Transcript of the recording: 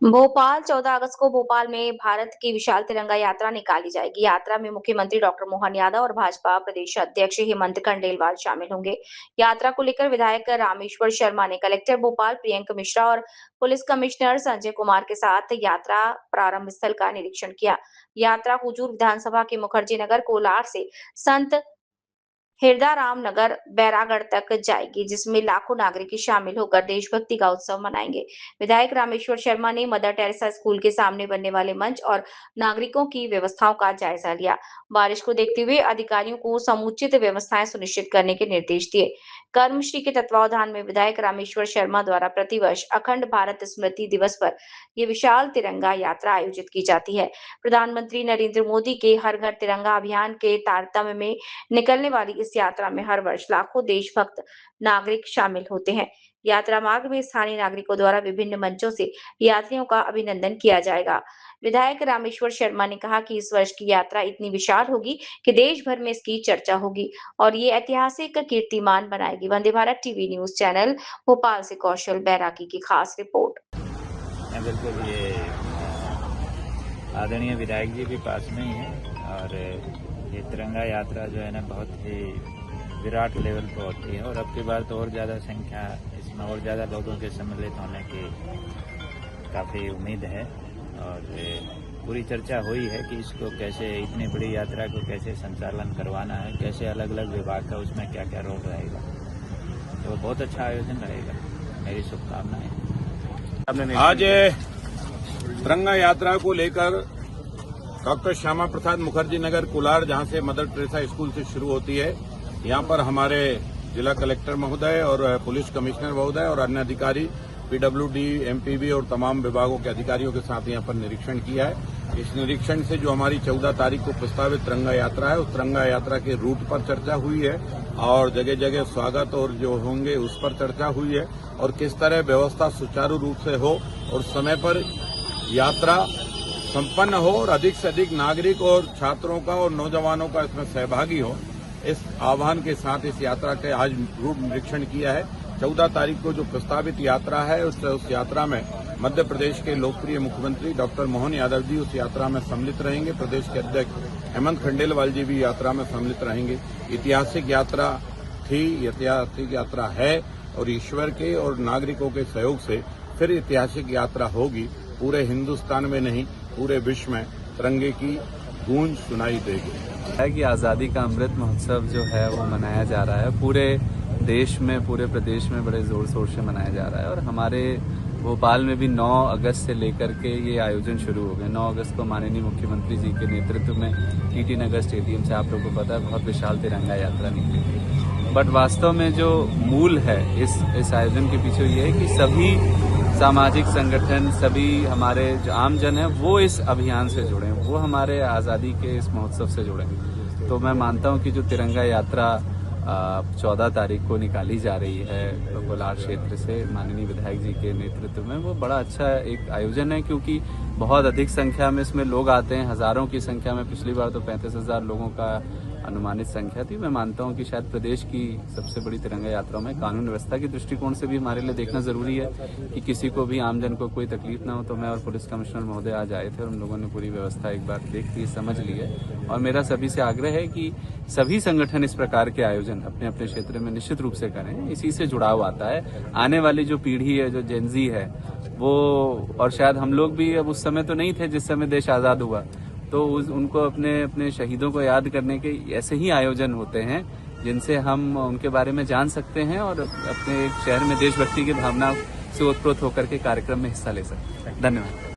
भोपाल 14 अगस्त को भोपाल में भारत की विशाल तिरंगा यात्रा निकाली जाएगी। यात्रा में मुख्यमंत्री डॉक्टर मोहन यादव और भाजपा प्रदेश अध्यक्ष हेमंत खंडेलवाल शामिल होंगे। यात्रा को लेकर विधायक रामेश्वर शर्मा ने कलेक्टर भोपाल प्रियंक मिश्रा और पुलिस कमिश्नर संजय कुमार के साथ यात्रा प्रारंभ स्थल का निरीक्षण किया। यात्रा हुजूर विधानसभा के मुखर्जी नगर कोलार से संत हिरदाराम नगर बैरागढ़ तक जाएगी, जिसमें लाखों नागरिक शामिल होकर देशभक्ति का उत्सव मनाएंगे। विधायक रामेश्वर शर्मा ने मदर टेरेसा स्कूल के सामने बनने वाले मंच और नागरिकों की व्यवस्थाओं का जायजा लिया। बारिश को देखते हुए अधिकारियों को समुचित व्यवस्थाएं सुनिश्चित करने के निर्देश दिए। कर्मश्री के तत्वावधान में विधायक रामेश्वर शर्मा द्वारा प्रतिवर्ष अखंड भारत स्मृति दिवस पर ये विशाल तिरंगा यात्रा आयोजित की जाती है। प्रधानमंत्री नरेंद्र मोदी के हर घर तिरंगा अभियान के तारतम्य में निकलने वाली इस यात्रा में हर वर्ष लाखों देशभक्त नागरिक शामिल होते हैं। यात्रा मार्ग में स्थानीय नागरिकों द्वारा विभिन्न मंचों से यात्रियों का अभिनंदन किया जाएगा। विधायक रामेश्वर शर्मा ने कहा कि इस वर्ष की यात्रा इतनी विशाल होगी कि देश भर में इसकी चर्चा होगी और ये ऐतिहासिक कीर्तिमान बनाएगी। Vande Bharat TV news channel Bhopal से कौशल बैरागी की खास रिपोर्ट। बिल्कुल, ये आदरणीय विधायक जी भी पास में ही है और ये तिरंगा यात्रा जो है ना बहुत ही विराट लेवल पर होती है और अब की बार तो और ज़्यादा संख्या इसमें और ज़्यादा लोगों के सम्मिलित होने की काफ़ी उम्मीद है और पूरी चर्चा हुई है कि इसको कैसे, इतनी बड़ी यात्रा को कैसे संचालन करवाना है, कैसे अलग अलग विभाग का उसमें क्या क्या रोल रहेगा। तो बहुत अच्छा आयोजन रहेगा, मेरी शुभकामनाएं। आज तिरंगा यात्रा को लेकर डॉक्टर श्यामा प्रसाद मुखर्जी नगर कोलार, जहां से मदर टेरेसा स्कूल से शुरू होती है, यहां पर हमारे जिला कलेक्टर महोदय और पुलिस कमिश्नर महोदय और अन्य अधिकारी, पीडब्ल्यूडी, एमपीबी और तमाम विभागों के अधिकारियों के साथ यहां पर निरीक्षण किया है। इस निरीक्षण से जो हमारी 14 तारीख को प्रस्तावित तिरंगा यात्रा है, उस तिरंगा यात्रा के रूट पर चर्चा हुई है और जगह जगह स्वागत और जो होंगे उस पर चर्चा हुई है और किस तरह व्यवस्था सुचारू रूप से हो और समय पर यात्रा संपन्न हो और अधिक से अधिक नागरिक और छात्रों का और नौजवानों का इसमें सहभागी हो, इस आह्वान के साथ इस यात्रा के आज रूट निरीक्षण किया है। 14 तारीख को जो प्रस्तावित यात्रा है उस यात्रा में मध्य प्रदेश के लोकप्रिय मुख्यमंत्री डॉक्टर मोहन यादव जी उस यात्रा में सम्मिलित रहेंगे। प्रदेश के अध्यक्ष हेमंत खंडेलवाल जी भी यात्रा में सम्मिलित रहेंगे। ऐतिहासिक यात्रा थी, ऐतिहासिक यात्रा है और ईश्वर के और नागरिकों के सहयोग से फिर ऐतिहासिक यात्रा होगी। पूरे हिंदुस्तान में नहीं, पूरे विश्व में तिरंगे की गूंज सुनाई देगी। है कि आज़ादी का अमृत महोत्सव जो है वो मनाया जा रहा है पूरे देश में, पूरे प्रदेश में बड़े जोर शोर से मनाया जा रहा है और हमारे भोपाल में भी 9 अगस्त से लेकर के ये आयोजन शुरू हो गए। 9 अगस्त को माननीय मुख्यमंत्री जी के नेतृत्व में टीटी नगर स्टेडियम से, आप लोगों को पता है, बहुत विशाल तिरंगा यात्रा निकली थी। बट वास्तव में जो मूल है इस आयोजन के पीछे ये है कि सभी सामाजिक संगठन, सभी हमारे जो आम जन है वो इस अभियान से जुड़े, वो हमारे आज़ादी के इस महोत्सव से जुड़े। तो मैं मानता हूँ कि जो तिरंगा यात्रा 14 तारीख को निकाली जा रही है कोलार क्षेत्र से माननीय विधायक जी के नेतृत्व में, वो बड़ा अच्छा एक आयोजन है क्योंकि बहुत अधिक संख्या में इसमें लोग आते हैं, हजारों की संख्या में। पिछली बार तो 35,000 लोगों का अनुमानित संख्या थी। मैं मानता हूं कि शायद प्रदेश की सबसे बड़ी तिरंगा यात्रा में कानून व्यवस्था की दृष्टिकोण से भी हमारे लिए देखना जरूरी है कि किसी को भी, आमजन को कोई तकलीफ ना हो। तो मैं और पुलिस कमिश्नर महोदय आज आए थे और उन लोगों ने पूरी व्यवस्था एक बार देख ली, समझ ली है और मेरा सभी से आग्रह है कि सभी संगठन इस प्रकार के आयोजन अपने अपने क्षेत्र में निश्चित रूप से करें। इसी से जुड़ाव आता है। आने वाली जो पीढ़ी है, जो जेनजी है, वो, और शायद हम लोग भी अब उस समय तो नहीं थे जिस समय देश आज़ाद हुआ, तो उनको अपने शहीदों को याद करने के ऐसे ही आयोजन होते हैं जिनसे हम उनके बारे में जान सकते हैं और अपने शहर में देशभक्ति की भावना से ओतप्रोत होकर के कार्यक्रम में हिस्सा ले सकते हैं। धन्यवाद।